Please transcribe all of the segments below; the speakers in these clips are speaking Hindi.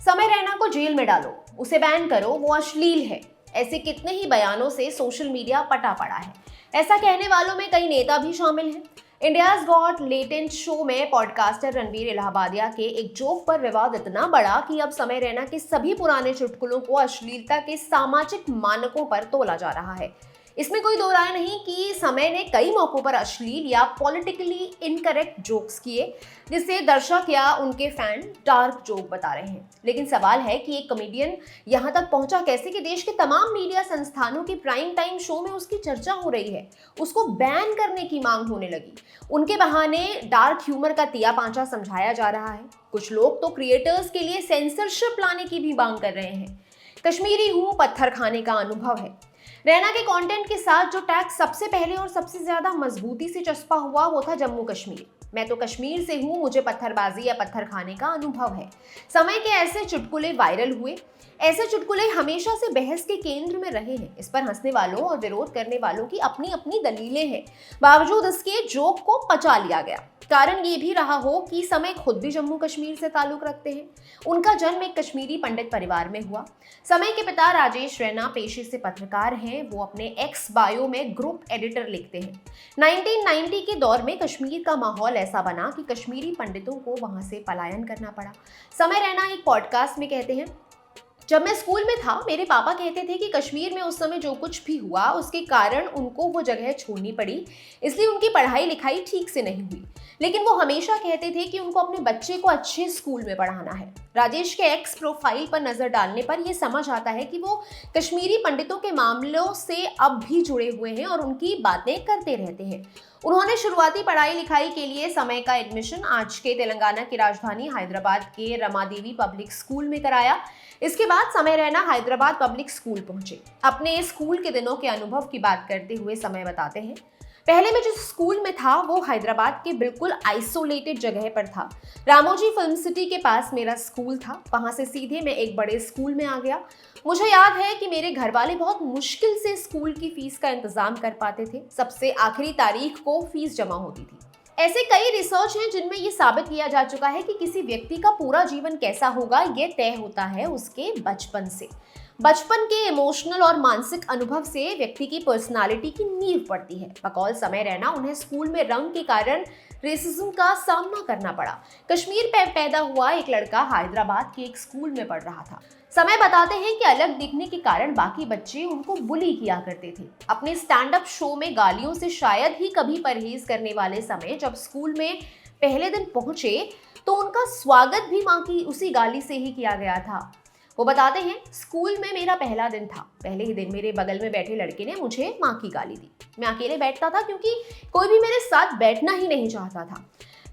समय रैना को जेल में डालो, उसे बैन करो, वो अश्लील है। ऐसे कितने ही बयानों से सोशल मीडिया पटा पड़ा है। ऐसा कहने वालों में कई नेता भी शामिल हैं। इंडियाज गॉट लेटेंट शो में पॉडकास्टर रणवीर इलाहाबादिया के एक जोक पर विवाद इतना बड़ा कि अब समय रैना के सभी पुराने चुटकुलों को अश्लीलता के सामाजिक मानकों पर तोला जा रहा है। इसमें कोई दो राय नहीं कि समय ने कई मौकों पर अश्लील या पॉलिटिकली इनकरेक्ट जोक्स किए, जिससे दर्शक या उनके फैन डार्क जोक बता रहे हैं। लेकिन सवाल है कि एक कॉमेडियन यहां तक पहुंचा कैसे कि देश के तमाम मीडिया संस्थानों की प्राइम टाइम शो में उसकी चर्चा हो रही है, उसको बैन करने की मांग होने लगी। उनके बहाने डार्क ह्यूमर का तिया पांचा समझाया जा रहा है। कुछ लोग तो क्रिएटर्स के लिए सेंसरशिप लाने की भी मांग कर रहे हैं। कश्मीरी हूं, पत्थर खाने का अनुभव है। रैना के कंटेंट के साथ जो टैग सबसे पहले और सबसे ज्यादा मजबूती से चस्पा हुआ वो था जम्मू कश्मीर। मैं तो कश्मीर से हूं, मुझे पत्थरबाजी या पत्थर खाने का अनुभव है। समय के ऐसे चुटकुले वायरल हुए। ऐसे चुटकुले हमेशा से बहस के केंद्र में रहे हैं। इस पर हंसने वालों और विरोध करने वालों की अपनी अपनी दलीलें हैं। बावजूद इसके जोक को पचा लिया गया। कारण ये भी रहा हो कि समय खुद भी जम्मू कश्मीर से ताल्लुक रखते हैं। उनका जन्म एक कश्मीरी पंडित परिवार में हुआ। समय के पिता राजेश रैना पेशे से पत्रकार हैं। वो अपने एक्स बायो में ग्रुप एडिटर लिखते हैं। 1990 के दौर में कश्मीर का माहौल ऐसा बना कि कश्मीरी पंडितों को वहां से पलायन करना पड़ा। समय रैना एक पॉडकास्ट में कहते हैं, जब मैं स्कूल में था मेरे पापा कहते थे कि कश्मीर में उस समय जो कुछ भी हुआ उसके कारण उनको वो जगह छोड़नी पड़ी, इसलिए उनकी पढ़ाई लिखाई ठीक से नहीं हुई। लेकिन वो हमेशा कहते थे कि उनको अपने बच्चे को अच्छे स्कूल में पढ़ाना है। राजेश के एक्स प्रोफाइल पर नजर डालने पर यह समझ आता है कि वो कश्मीरी पंडितों के मामलों से अब भी जुड़े हुए हैं और उनकी बातें करते रहते हैं। उन्होंने शुरुआती पढ़ाई लिखाई के लिए समय का एडमिशन आज के तेलंगाना की राजधानी हैदराबाद के रमादेवी पब्लिक स्कूल में कराया। इसके बाद समय रैना हैदराबाद पब्लिक स्कूल पहुंचे। अपने स्कूल के दिनों के अनुभव की बात करते हुए समय बताते हैं, पहले मैं जिस स्कूल में था वो हैदराबाद के बिल्कुल आइसोलेटेड जगह पर था। रामोजी फिल्म सिटी के पास मेरा स्कूल था। वहां से सीधे मैं एक बड़े स्कूल में आ गया। मुझे याद है कि मेरे घर वाले बहुत मुश्किल से स्कूल की फीस का इंतजाम कर पाते थे। सबसे आखिरी तारीख को फीस जमा होती थी। ऐसे कई रिसर्च हैं जिनमें ये साबित किया जा चुका है कि किसी व्यक्ति का पूरा जीवन कैसा होगा ये तय होता है उसके बचपन से। बचपन के इमोशनल और मानसिक अनुभव से व्यक्ति की पर्सनालिटी की नींव पड़ती है। बकौल समय रैना उन्हें स्कूल में रंग के कारण रेसिज्म का सामना करना पड़ा। कश्मीर में पैदा हुआ एक लड़का हैदराबाद के एक स्कूल में पढ़ रहा था। समय बताते हैं कि अलग दिखने के कारण बाकी बच्चे उनको बुली किया करते थे। अपने स्टैंड अप शो में गालियों से शायद ही कभी परहेज करने वाले समय जब स्कूल में पहले दिन पहुंचे तो उनका स्वागत भी माँ की उसी गाली से ही किया गया था। वो बताते हैं, स्कूल में मेरा पहला दिन था। पहले ही दिन मेरे बगल में बैठे लड़के ने मुझे माँ की गाली दी। मैं अकेले बैठता था क्योंकि कोई भी मेरे साथ बैठना ही नहीं चाहता था।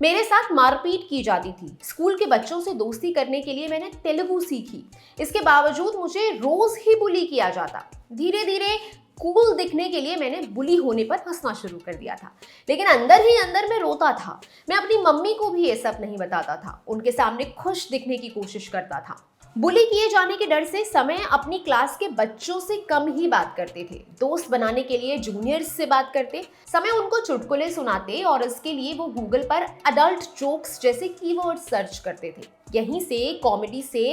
मेरे साथ मारपीट की जाती थी। स्कूल के बच्चों से दोस्ती करने के लिए मैंने तेलुगु सीखी। इसके बावजूद मुझे रोज ही बुली किया जाता। धीरे धीरे कूल दिखने के लिए मैंने बुली होने पर हंसना शुरू कर दिया था, लेकिन अंदर ही अंदर मैं रोता था। मैं अपनी मम्मी को भी ये सब नहीं बताता था। उनके सामने खुश दिखने की कोशिश करता था। बुली किए जाने के डर से समय अपनी क्लास के बच्चों से कम ही बात करते थे। दोस्त बनाने के लिए जूनियर्स से बात करते। समय उनको चुटकुले सुनाते और इसके लिए वो गूगल पर अडल्ट जोक्स जैसे कीवर्ड सर्च करते थे। यहीं से कॉमेडी से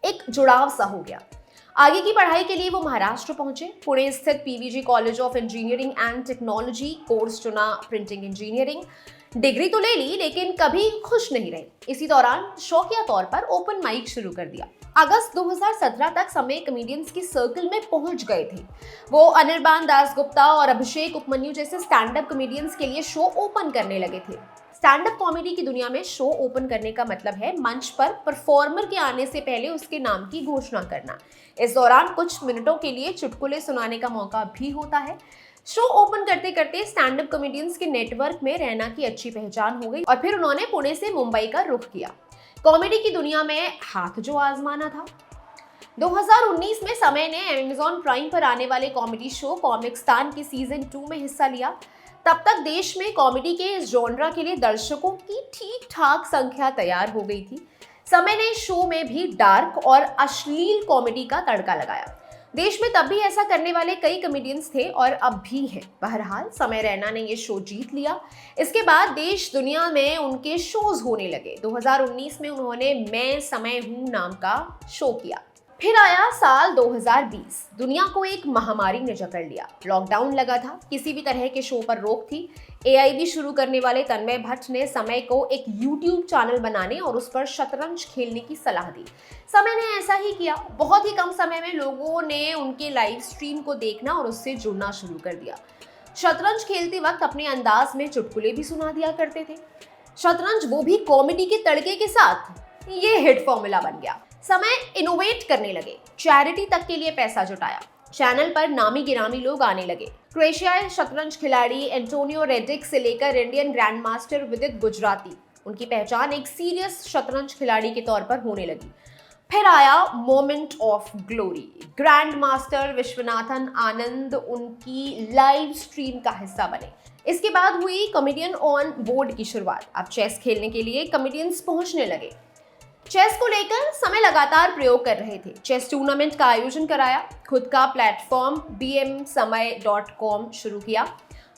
एक जुड़ाव सा हो गया। आगे की पढ़ाई के लिए वो महाराष्ट्र पहुंचे। पुणे स्थित PVG college of engineering and technology course चुना, प्रिंटिंग इंजीनियरिंग। डिग्री तो ले ली लेकिन कभी खुश नहीं रहे। इसी दौरान शौकिया तौर पर ओपन माइक शुरू कर दिया। अगस्त 2017 तक समय कॉमेडियंस की सर्कल में पहुंच गए थे। वो अनिर्बान दासगुप्ता और अभिषेक उपमन्यु जैसे स्टैंड अप कॉमेडियंस के लिए शो ओपन करने लगे थे। स्टैंड अप कॉमेडी की दुनिया में शो ओपन करने का मतलब है मंच पर परफॉर्मर के आने से पहले उसके नाम की घोषणा करना। इस दौरान कुछ मिनटों के लिए चुटकुले सुनाने का मौका भी होता है। शो ओपन करते करते स्टैंड अप कॉमेडियंस के नेटवर्क में रैना की अच्छी पहचान हो गई और फिर उन्होंने पुणे से मुंबई का रुख किया। कॉमेडी की दुनिया में हाथ जो आजमाना था। 2019 में समय ने अमेज़न प्राइम पर आने वाले कॉमेडी शो कॉमिक्स्तान के सीजन 2 में हिस्सा लिया। तब तक देश में कॉमेडी के इस जॉनरा के लिए दर्शकों की ठीक ठाक संख्या तैयार हो गई थी। समय ने शो में भी डार्क और अश्लील कॉमेडी का तड़का लगाया। देश में तब भी ऐसा करने वाले कई कॉमेडियंस थे और अब भी हैं। बहरहाल समय रैना ने ये शो जीत लिया। इसके बाद देश दुनिया में उनके शोज होने लगे। 2019 में उन्होंने मैं समय हूं नाम का शो किया। फिर आया साल 2020। दुनिया को एक महामारी ने जकड़ लिया। लॉकडाउन लगा था, किसी भी तरह के शो पर रोक थी। एआईबी शुरू करने वाले तन्मय भट्ट ने समय को एक यूट्यूब चैनल बनाने और उस पर शतरंज खेलने की सलाह दी। समय ने ऐसा ही किया। बहुत ही कम समय में लोगों ने उनके लाइव स्ट्रीम को देखना और उससे जुड़ना शुरू कर दिया। शतरंज खेलते वक्त अपने अंदाज में चुटकुले भी सुना दिया करते थे। शतरंज वो भी कॉमेडी के तड़के के साथ। ये हिट फॉर्मूला बन गया। समय इनोवेट करने लगे, चैरिटी तक के लिए पैसा जुटाया। चैनल पर नामी गिरामी लोग आने लगे। क्रोएशियाई शतरंज खिलाड़ी एंटोनियो रेडिक से लेकर इंडियन ग्रैंड मास्टर विदित गुजराती, उनकी पहचान एक सीरियस शतरंज खिलाड़ी के तौर पर होने लगी। फिर आया moment of glory. Grand master Viswanathan Anand उनकी लाइव स्ट्रीम का हिस्सा बने। इसके बाद हुई कॉमेडियन ऑन बोर्ड की शुरुआत। अब चेस खेलने के लिए कॉमेडियंस पहुंचने लगे। चेस को लेकर समय लगातार प्रयोग कर रहे थे। चेस टूर्नामेंट का आयोजन कराया, खुद का प्लेटफॉर्म bmsamay.com शुरू किया।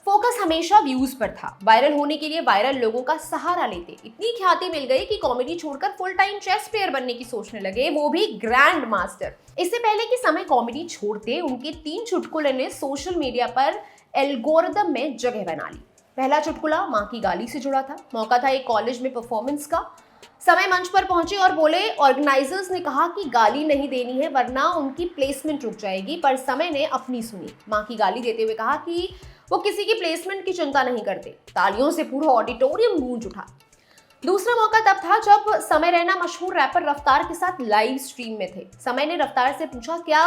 फोकस हमेशा व्यूज पर था। वायरल होने के लिए वायरल लोगों का सहारा लेते। इतनी ख्याति मिल गई कि कॉमेडी छोड़कर फुल टाइम चेस प्लेयर बनने की सोचने लगे, वो भी ग्रैंड मास्टर। इससे पहले कि समय कॉमेडी छोड़ते, उनके 3 चुटकुले ने सोशल मीडिया पर एल्गोरिदम में जगह बना ली। पहला चुटकुला माँ की गाली से जुड़ा था। मौका था एक कॉलेज में परफॉर्मेंस का। समय मंच पर पहुंचे और बोले, ऑर्गेनाइजर्स ने कहा कि गाली नहीं देनी है वरना उनकी प्लेसमेंट रुक जाएगी, पर समय ने अपनी सुनी। मां की गाली देते हुए कहा कि वो किसी की प्लेसमेंट की चिंता नहीं करते। तालियों से पूरा ऑडिटोरियम गूंज उठा। दूसरा मौका तब था जब समय रैना मशहूर रैपर रफ्तार के साथ लाइव स्ट्रीम में थे। समय ने रफ्तार से पूछा, क्या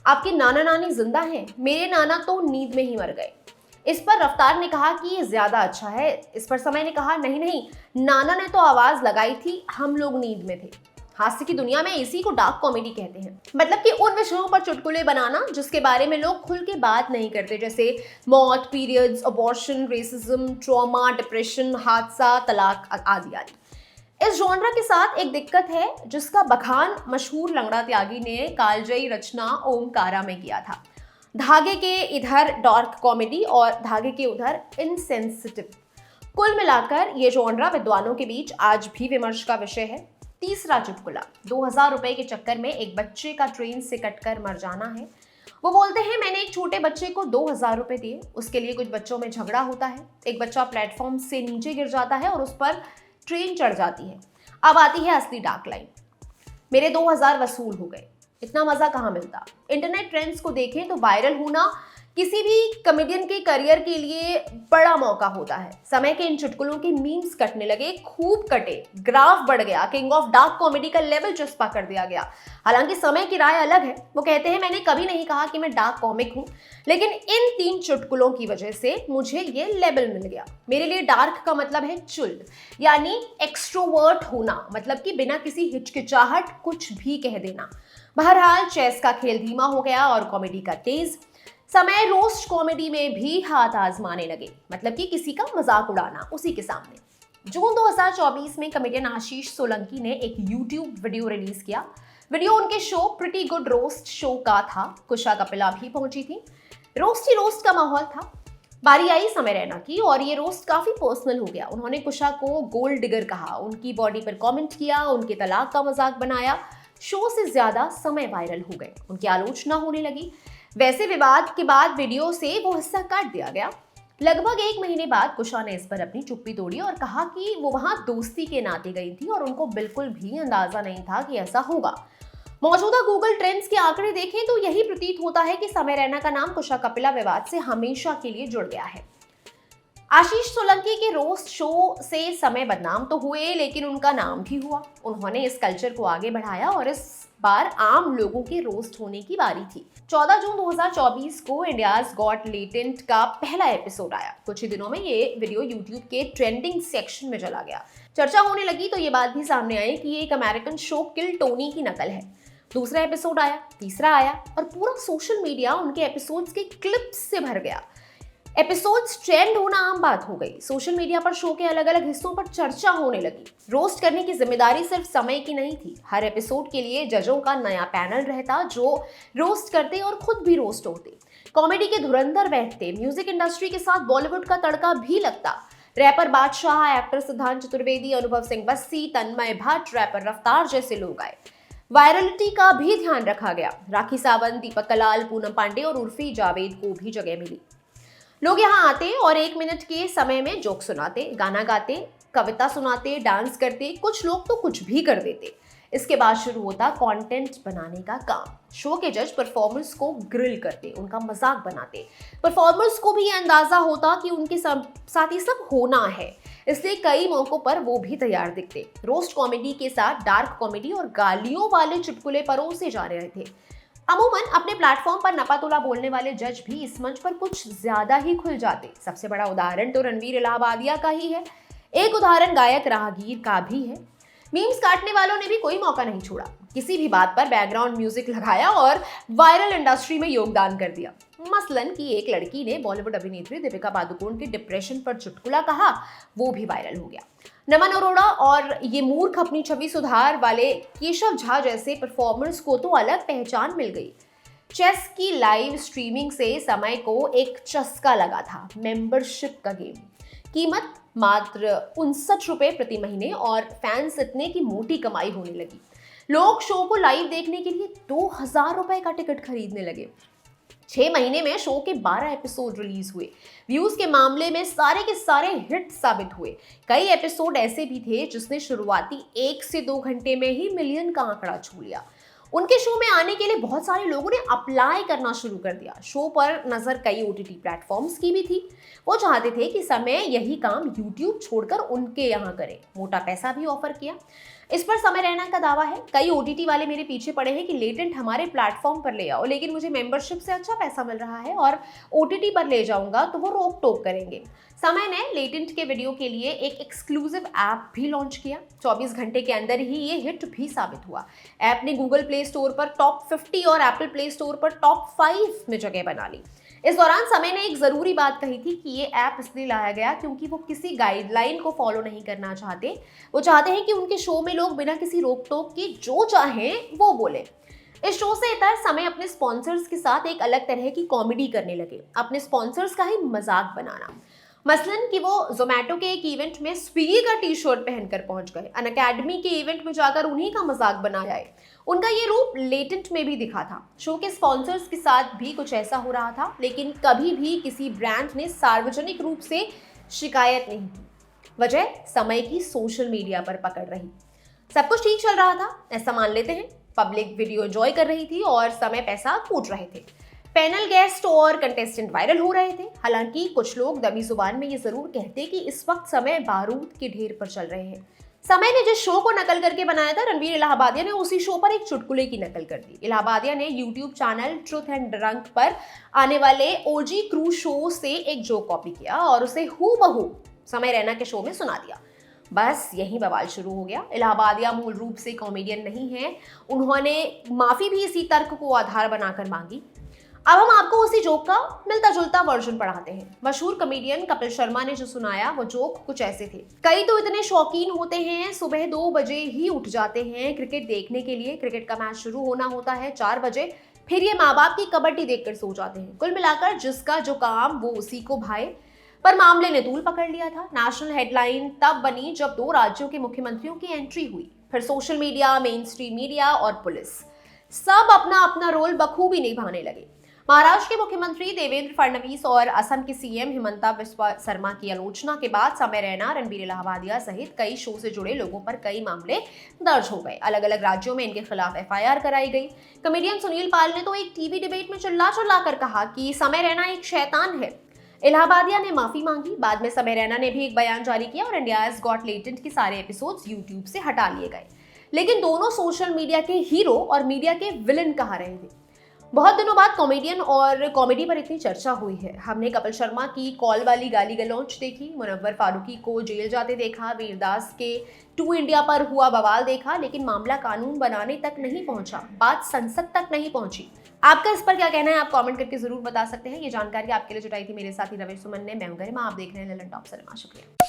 आपके नाना नानी जिंदा हैं? मेरे नाना तो नींद में ही मर गए। इस पर रफ्तार ने कहा कि ये ज्यादा अच्छा है। इस पर समय ने कहा, नहीं, नाना ने तो आवाज लगाई थी, हम लोग नींद में थे। हास्य की दुनिया में इसी को डार्क कॉमेडी कहते हैं। मतलब कि उन विषयों पर चुटकुले बनाना जिसके बारे में लोग खुल के बात नहीं करते, जैसे मौत, periods, abortion, racism, trauma, depression, हादसा, तलाक आदि आदि। इस जॉनरा के साथ एक दिक्कत है जिसका बखान मशहूर लंगड़ा त्यागी ने कालजयी रचना ओमकारा में किया था। धागे के इधर डार्क कॉमेडी और धागे के उधर इनसेंसिटिव। कुल मिलाकर ये जॉनरा विद्वानों के बीच आज भी विमर्श का विषय है। तीसरा चुटकुला, 2000 रुपए के चक्कर में एक बच्चे का ट्रेन से कटकर मर जाना है। वो बोलते हैं, मैंने एक छोटे बच्चे को 2000 रुपए दिए। उसके लिए कुछ बच्चों में झगड़ा होता है। एक बच्चा प्लेटफॉर्म से नीचे गिर जाता है और उस पर ट्रेन चढ़ जाती है। अब आती है असली डार्क लाइन, मेरे 2000 वसूल हो गए। इतना मजा कहाँ मिलता। इंटरनेट ट्रेंड्स को देखें तो वायरल होना किसी भी कॉमेडियन के करियर के लिए बड़ा मौका होता है। समय के इन चुटकुलों के मीम्स कटने लगे, खूब कटे, ग्राफ बढ़ गया, किंग ऑफ डार्क कॉमेडी का लेवल चस्पा कर दिया गया। हालांकि समय की राय अलग है। वो कहते हैं, मैंने कभी नहीं कहा कि मैं डार्क कॉमिक हूं, लेकिन इन 3 चुटकुलों की वजह से मुझे ये लेवल मिल गया। मेरे लिए डार्क का मतलब है चुल, यानी एक्सट्रोवर्ट होना, मतलब कि बिना किसी हिचकिचाहट कुछ भी कह देना। बहरहाल चेस का खेल धीमा हो गया और कॉमेडी का तेज। समय रोस्ट कॉमेडी में भी हाथ आजमाने लगे, मतलब कि किसी का मजाक उड़ाना उसी के सामने। जून 2024 में कॉमेडियन आशीष सोलंकी ने एक यूट्यूब वीडियो रिलीज किया। वीडियो उनके show pretty good roast show का था। कुशा कपिला भी पहुंची थी। रोस्ट ही रोस्ट का माहौल था। बारी आई समय रैना की और ये रोस्ट काफी पर्सनल हो गया। उन्होंने कुशा को गोल्ड डिगर कहा, उनकी बॉडी पर कमेंट किया, उनके तलाक का मजाक बनाया। शो से ज्यादा समय वायरल हो गए, उनकी आलोचना होने लगी। वैसे विवाद के बाद वीडियो से वो हिस्सा काट दिया गया। लगभग 1 महीने बाद कुशा ने इस पर अपनी चुप्पी तोड़ी और कहा कि वो वहां दोस्ती के नाते गई थी और उनको बिल्कुल भी अंदाजा नहीं था कि ऐसा होगा। मौजूदा गूगल ट्रेंड्स के आंकड़े देखें तो यही प्रतीत होता है कि समय रैना का नाम कुशा कपिला विवाद से हमेशा के लिए जुड़ गया है। आशीष सोलंकी के रोस्ट शो से समय बदनाम तो हुए, लेकिन उनका नाम भी हुआ। उन्होंने इस कल्चर को आगे बढ़ाया और इस बार आम लोगों के रोस्ट होने की बारी थी। 14 जून 2024 को इंडियाज गॉट लेटेंट का पहला एपिसोड आया। कुछ ही दिनों में ये वीडियो यूट्यूब के ट्रेंडिंग सेक्शन में चला गया। चर्चा होने लगी तो ये बात भी सामने आई कि ये एक अमेरिकन शो किल टोनी की नकल है। दूसरा एपिसोड आया, तीसरा आया और पूरा सोशल मीडिया उनके एपिसोड्स के क्लिप्स से भर गया। एपिसोड्स ट्रेंड होना आम बात हो गई। सोशल मीडिया पर शो के अलग अलग हिस्सों पर चर्चा होने लगी। रोस्ट करने की जिम्मेदारी सिर्फ समय की नहीं थी। हर एपिसोड के लिए जजों का नया पैनल रहता जो रोस्ट करते और खुद भी रोस्ट होते। कॉमेडी के धुरंधर बैठते, म्यूजिक इंडस्ट्री के साथ बॉलीवुड का तड़का भी लगता। रैपर बादशाह, एक्टर सिद्धांत चतुर्वेदी, अनुभव सिंह बस्सी, तन्मय भट्ट, रैपर रफ्तार जैसे लोग आए। वायरलिटी का भी ध्यान रखा गया। राखी सावंत, दीपक कलाल, पूनम पांडे और उर्फी जावेद को भी जगह मिली। लोग यहाँ आते और 1 मिनट के समय में जोक सुनाते, गाना गाते, कविता सुनाते, डांस करते, कुछ लोग तो कुछ भी कर देते। इसके बाद शुरू होता कंटेंट बनाने का काम। शो के जज परफॉर्मर्स को ग्रिल करते, उनका मजाक बनाते। परफॉर्मर्स को भी ये अंदाजा होता कि उनके साथ ही सब होना है, इसलिए कई मौकों पर वो भी तैयार दिखते। रोस्ट कॉमेडी के साथ डार्क कॉमेडी और गालियों वाले चुटकुले परोसे जा रहे थे। अमूमन अपने प्लेटफॉर्म पर नपातुला बोलने वाले जज भी इस मंच पर कुछ ज्यादा ही खुल जाते। सबसे बड़ा उदाहरण तो रणवीर इलाहाबादिया का ही है। एक उदाहरण गायक राहगीर का भी है। मीम्स काटने वालों ने भी कोई मौका नहीं छोड़ा। किसी भी बात पर बैकग्राउंड म्यूजिक लगाया और वायरल इंडस्ट्री में योगदान कर दिया। मसलन कि एक लड़की ने बॉलीवुड अभिनेत्री दीपिका पादुकोण के डिप्रेशन पर चुटकुला कहा, वो भी वायरल हो गया। नमन अरोड़ा और ये मूर्ख अपनी छवि सुधार वाले केशव झा जैसे परफॉर्मर्स को तो अलग पहचान मिल गई। चेस की लाइव स्ट्रीमिंग से समय को एक चस्का लगा था। मेंबरशिप का गेम, कीमत मात्र 59 रुपए प्रति महीने और फैंस इतने की मोटी कमाई होने लगी। लोग शो को लाइव देखने के लिए 2000 रुपए का टिकट खरीदने लगे। 6 महीने में शो के 12 एपिसोड रिलीज हुए। व्यूज के मामले में सारे के सारे हिट साबित हुए। कई एपिसोड ऐसे भी थे जिसने शुरुआती 1 से 2 घंटे में ही मिलियन का आंकड़ा छू लिया। उनके शो में आने के लिए बहुत सारे लोगों ने अप्लाई करना शुरू कर दिया। शो पर नजर कई ओटीटी प्लेटफॉर्म्स की भी थी। वो चाहते थे कि समय यही काम यूट्यूब छोड़कर उनके यहाँ करें। मोटा पैसा भी ऑफर किया। इस पर समय रैना का दावा है, कई ओटीटी वाले मेरे पीछे पड़े हैं कि लेटेंट हमारे प्लेटफॉर्म पर ले आओ, लेकिन मुझे मेंबरशिप से अच्छा पैसा मिल रहा है और ओटीटी पर ले जाऊंगा तो वो रोक टोक करेंगे। समय ने लेटेंट के वीडियो के लिए एक एक्सक्लूसिव ऐप भी लॉन्च किया। 24 घंटे के अंदर ही ये हिट भी साबित हुआ। ऐप ने गूगल प्ले स्टोर पर टॉप 50 और एप्पल प्ले स्टोर पर टॉप 5 में जगह बना ली। इस दौरान समय ने एक जरूरी बात कही थी कि ये ऐप इसलिए लाया गया क्योंकि वो किसी गाइडलाइन को फॉलो नहीं करना चाहते। वो चाहते हैं कि उनके शो में लोग बिना किसी रोक टोक के जो चाहें वो बोले। इस शो से इतर समय अपने स्पॉन्सर्स के साथ एक अलग तरह की कॉमेडी करने लगे, अपने स्पॉन्सर्स का ही मजाक बनाना। मसलन कि वो जोमेटो के एक इवेंट में स्विगी का टी शर्ट पहनकर पहुंच गए, अनअकैडमी के इवेंट में जाकर उन्हीं का मजाक बनाया। उनका ये रूप लेटेंट में भी दिखा था। शो के स्पॉन्सर्स के साथ भी कुछ ऐसा हो रहा था, लेकिन कभी भी किसी ब्रांड ने सार्वजनिक रूप से शिकायत नहीं की। वजह समय की सोशल मीडिया पर पकड़ रही। सब कुछ ठीक चल रहा था ऐसा मान लेते हैं। पब्लिक वीडियो एंजॉय कर रही थी और समय पैसा कूट रहे थे। पैनल गेस्ट और कंटेस्टेंट वायरल हो रहे थे। हालांकि कुछ लोग दबी जुबान में ये जरूर कहते कि इस वक्त समय बारूद के ढेर पर चल रहे हैं। समय ने जिस शो को नकल करके बनाया था, रणवीर इलाहाबादिया ने उसी शो पर एक चुटकुले की नकल कर दी। इलाहाबादिया ने YouTube channel truth and drunk पर आने वाले ओजी क्रू शो से एक जोक कॉपी किया और उसे हूबहू समय रैना के शो में सुना दिया। बस यही बवाल शुरू हो गया। इलाहाबादिया मूल रूप से कॉमेडियन नहीं है। उन्होंने माफी भी इसी तर्क को आधार बनाकर मांगी। अब हम आपको उसी जोक का मिलता जुलता वर्जन पढ़ाते हैं। मशहूर कॉमेडियन कपिल शर्मा ने जो सुनाया वो जोक कुछ ऐसे थे। कई तो इतने शौकीन होते हैं, सुबह 2 बजे ही उठ जाते हैं क्रिकेट देखने के लिए। क्रिकेट का मैच शुरू होना होता है 4 बजे, फिर ये माँ बाप की कबड्डी देखकर सो जाते हैं। कुल मिलाकर जिसका जो काम वो उसी को भाए। पर मामले ने तूल पकड़ लिया था। नेशनल हेडलाइन तब बनी जब 2 राज्यों के मुख्यमंत्रियों की एंट्री हुई। फिर social media, main stream media और पुलिस सब अपना अपना रोल बखूबी निभाने लगे। महाराष्ट्र के मुख्यमंत्री देवेंद्र फडणवीस और असम के सीएम हिमंता बिस्वा शर्मा की आलोचना के बाद समय रैना, रणवीर इलाहाबादिया सहित कई शो से जुड़े लोगों पर कई मामले दर्ज हो गए। अलग अलग राज्यों में इनके खिलाफ एफआईआर कराई गई। कॉमेडियन सुनील पाल ने तो एक टीवी डिबेट में चिल्ला चिल्ला कर कहा कि समय रैना एक शैतान है। इलाहाबादिया ने माफी मांगी। बाद में समय रैना ने भी एक बयान जारी किया और इंडियाज गॉट लेटेंट के सारे एपिसोड्स यूट्यूब से हटा लिए गए। लेकिन दोनों सोशल मीडिया के हीरो और मीडिया के विलन कहा रहे थे। बहुत दिनों बाद कॉमेडियन और कॉमेडी पर इतनी चर्चा हुई है। हमने कपिल शर्मा की कॉल वाली गाली गलौच देखी, मुनव्वर फारूकी को जेल जाते देखा, वीरदास के 2 इंडिया पर हुआ बवाल देखा, लेकिन मामला कानून बनाने तक नहीं पहुंचा, बात संसद तक नहीं पहुंची। आपका इस पर क्या कहना है, आप कमेंट करके जरूर बता सकते हैं। ये जानकारी आपके लिए जुटाई थी मेरे साथी रवि सुमन ने। मैं हूं गरिमा, आप देख रहे हैं ललन टॉप सिनेमा। शुक्रिया।